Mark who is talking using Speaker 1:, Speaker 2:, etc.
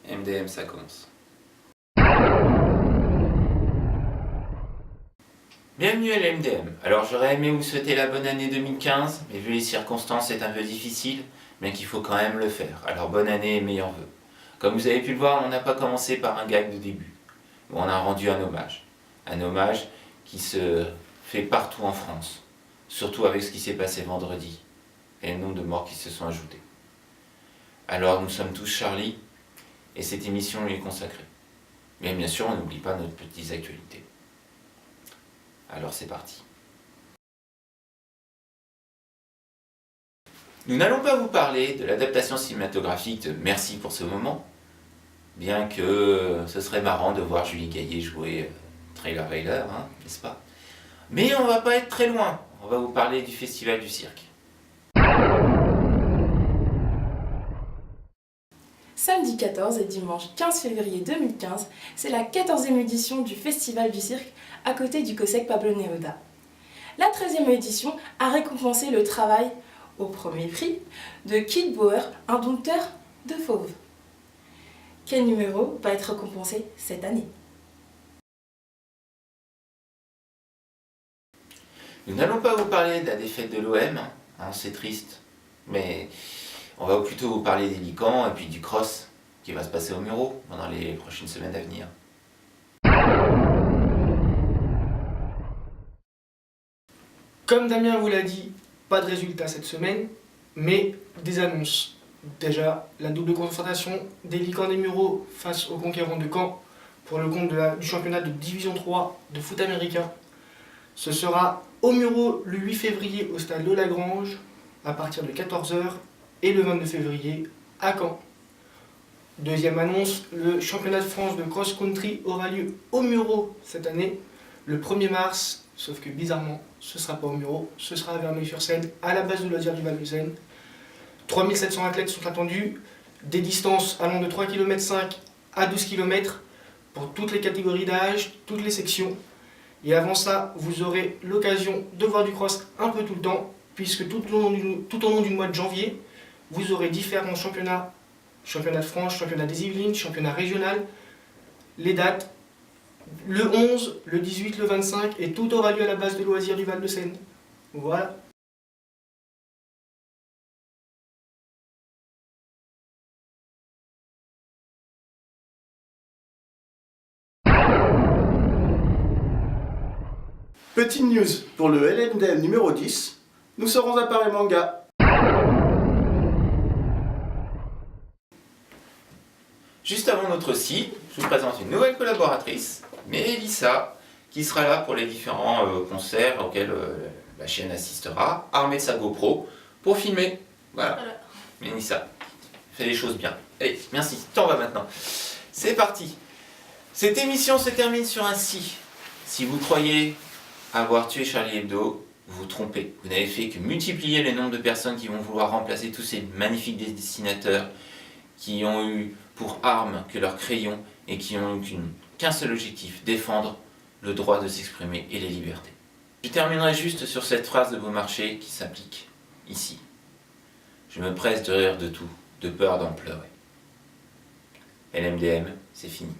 Speaker 1: MDM, ça commence. Bienvenue à l'MDM. Alors j'aurais aimé vous souhaiter la bonne année 2015, mais vu les circonstances c'est un peu difficile, mais qu'il faut quand même le faire. Alors bonne année et meilleurs vœux. Comme vous avez pu le voir, on n'a pas commencé par un gag de début. On a rendu un hommage. Un hommage qui se fait partout en France. Surtout avec ce qui s'est passé vendredi. Et le nombre de morts qui se sont ajoutés. Alors nous sommes tous Charlie, et cette émission lui est consacrée. Mais bien sûr, on n'oublie pas notre petite actualité. Alors c'est parti. Nous n'allons pas vous parler de l'adaptation cinématographique de Merci pour ce moment, bien que ce serait marrant de voir Julie Gaillet jouer Trailer Weiler, hein, n'est-ce pas? Mais on va pas être très loin, on va vous parler du Festival du Cirque.
Speaker 2: Samedi 14 et dimanche 15 février 2015, c'est la 14e édition du Festival du Cirque à côté du COSEC Pablo Neruda. La 13e édition a récompensé le travail, au premier prix, de Kid Bauer, un dompteur de fauves. Quel numéro va être récompensé cette année?
Speaker 1: Nous n'allons pas vous parler de la défaite de l'OM, hein, c'est triste, mais on va plutôt vous parler des Licans et puis du cross qui va se passer au Muro pendant les prochaines semaines à venir.
Speaker 3: Comme Damien vous l'a dit, pas de résultats cette semaine, mais des annonces. Déjà, la double confrontation des Licans des Mureaux face aux Conquérants de Caen pour le compte du championnat de Division 3 de foot américain. Ce sera au Mureaux le 8 février au stade de Lagrange à partir de 14 h et le 22 février à Caen. Deuxième annonce, le championnat de France de cross-country aura lieu au Mureaux cette année, le 1er mars, sauf que bizarrement, ce ne sera pas au Mureaux, ce sera à Verneuil-sur-Seine, à la base de loisirs du Val-de-Seine. 3700 athlètes sont attendus, des distances allant de 3,5 km à 12 km pour toutes les catégories d'âge, toutes les sections. Et avant ça, vous aurez l'occasion de voir du cross un peu tout le temps, puisque tout au long du mois de janvier, vous aurez différents championnats, championnat de France, championnat des Yvelines, championnat régional, les dates, le 11, le 18, le 25, et tout aura lieu à la base de loisirs du Val-de-Seine. Voilà.
Speaker 4: Petite news pour le LMDM numéro 10, nous serons à Paris Manga.
Speaker 1: Juste avant notre site, je vous présente une nouvelle collaboratrice, Mélissa, qui sera là pour les différents concerts auxquels la chaîne assistera, armée de sa GoPro, pour filmer. Voilà. Mélissa, fait les choses bien. Allez, merci, t'en vas maintenant. C'est parti. Cette émission se termine sur un si. Si vous croyez avoir tué Charlie Hebdo, vous vous trompez. Vous n'avez fait que multiplier le nombre de personnes qui vont vouloir remplacer tous ces magnifiques dessinateurs qui ont eu pour arme que leur crayon et qui ont eu qu'un seul objectif, défendre le droit de s'exprimer et les libertés. Je terminerai juste sur cette phrase de Beaumarchais qui s'applique ici. Je me presse de rire de tout, de peur d'en pleurer. LMDM, c'est fini.